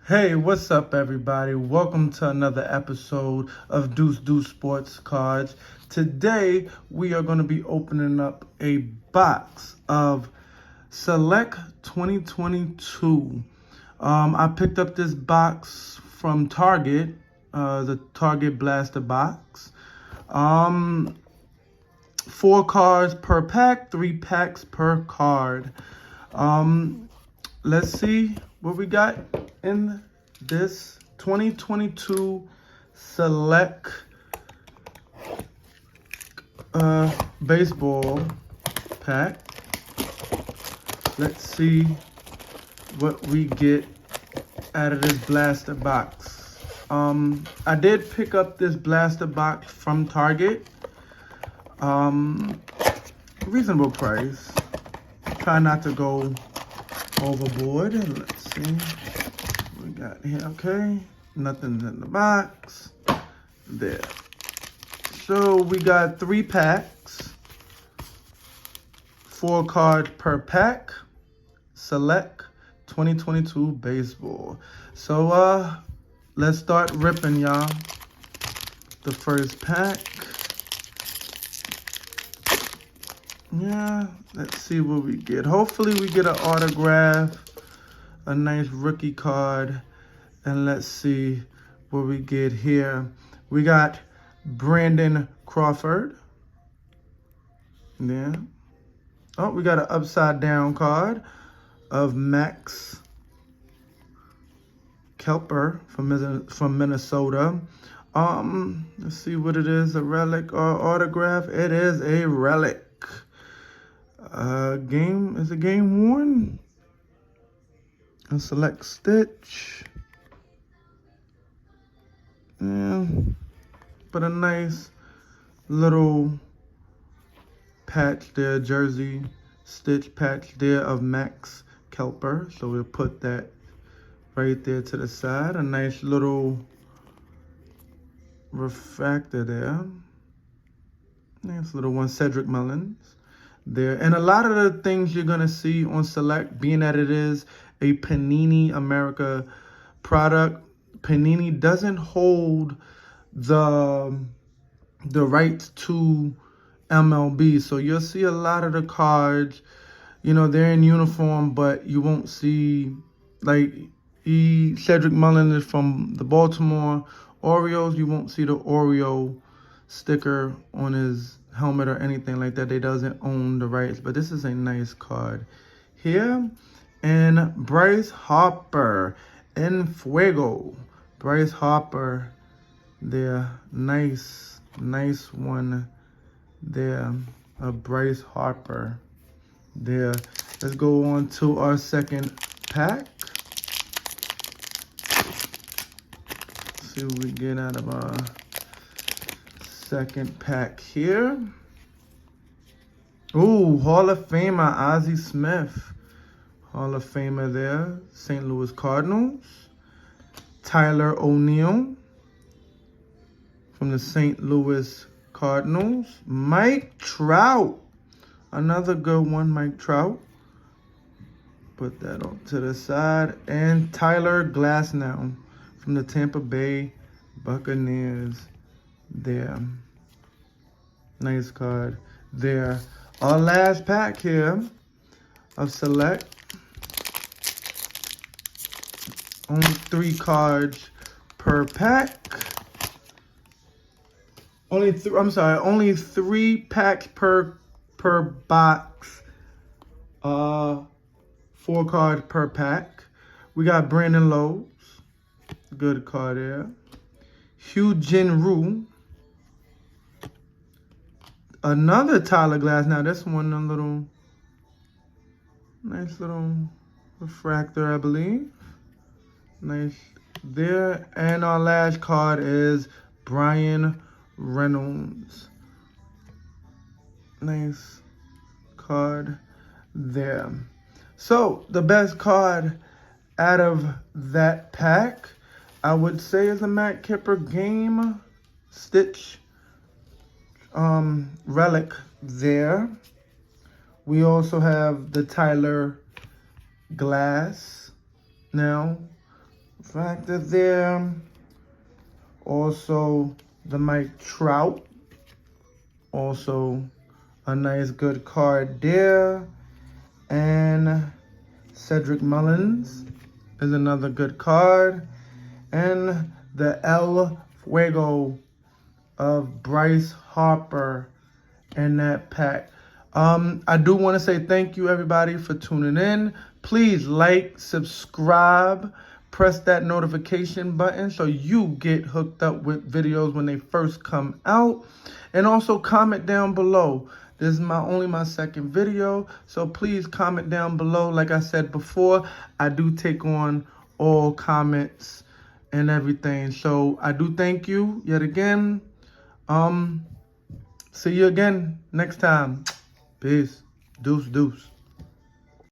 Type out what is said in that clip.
Hey, what's up, everybody? Welcome to another episode of Deuce Deuce Sports Cards. Today, we are going to be opening up a box of Select 2022. I picked up this box from Target, the Target Blaster box. 4 cards per pack, 3 packs per card. Let's see what we got in this 2022 Select baseball pack. Let's see what we get out of this blaster box. I did pick up this blaster box from Target. Reasonable price. Try not to go overboard. Let's see what we got here. Okay, nothing's in the box. There. So we got 3 packs, 4 cards per pack. Select 2022 baseball. So let's start ripping, y'all. The first pack. Yeah, let's see what we get. Hopefully we get an autograph, a nice rookie card, and let's see what we get here. We got Brandon Crawford. Yeah. Oh, we got an upside down card of Max Kepler from Minnesota. Let's see what it is, a relic or autograph. It is a relic. Is a game worn? A select stitch. Yeah, but a nice little patch there, jersey stitch patch there of Max Kepler. So we'll put that right there to the side. A nice little refractor there. Nice little one, Cedric Mullins there. And a lot of the things you're going to see on Select, being that it is a Panini America product, Panini doesn't hold the rights to MLB. So you'll see a lot of the cards, you know, they're in uniform, but you won't see, like, Cedric Mullins is from the Baltimore Orioles. You won't see the Oriole sticker on his helmet or anything like that. They doesn't own the rights, but this is a nice card here. And Bryce Harper en Fuego. Bryce Harper there. Nice one there. Bryce Harper there. Let's go on to our second pack. See what we get out of our second pack here. Ooh, Hall of Famer Ozzie Smith. Hall of Famer there. St. Louis Cardinals. Tyler O'Neill from the St. Louis Cardinals. Mike Trout. Another good one, Mike Trout. Put that on to the side. And Tyler Glasnow from the Tampa Bay Buccaneers there. Nice card there. Our last pack here of Select. Only 3 cards per pack. Only 3 packs per box. 4 cards per pack. We got Brandon Lowe. Good card there. Hyun-Jin Ryu. Another Tyler Glasnow. This one a little nice little refractor, I believe. Nice there. And our last card is Brian Reynolds. Nice card there. So the best card out of that pack, I would say, is a Matt Kepler game stitch relic there. We also have the Tyler Glass now factor there. Also, the Mike Trout. Also, a nice good card there. And Cedric Mullins is another good card. And the El Fuego of Bryce Harper in that pack. I do want to say thank you, everybody, for tuning in. Please like, subscribe, press that notification button so you get hooked up with videos when they first come out. And also comment down below. This is only my second video, so please comment down below. Like I said before, I do take on all comments and everything. So I do thank you yet again. See you again next time. Peace. Deuce, deuce.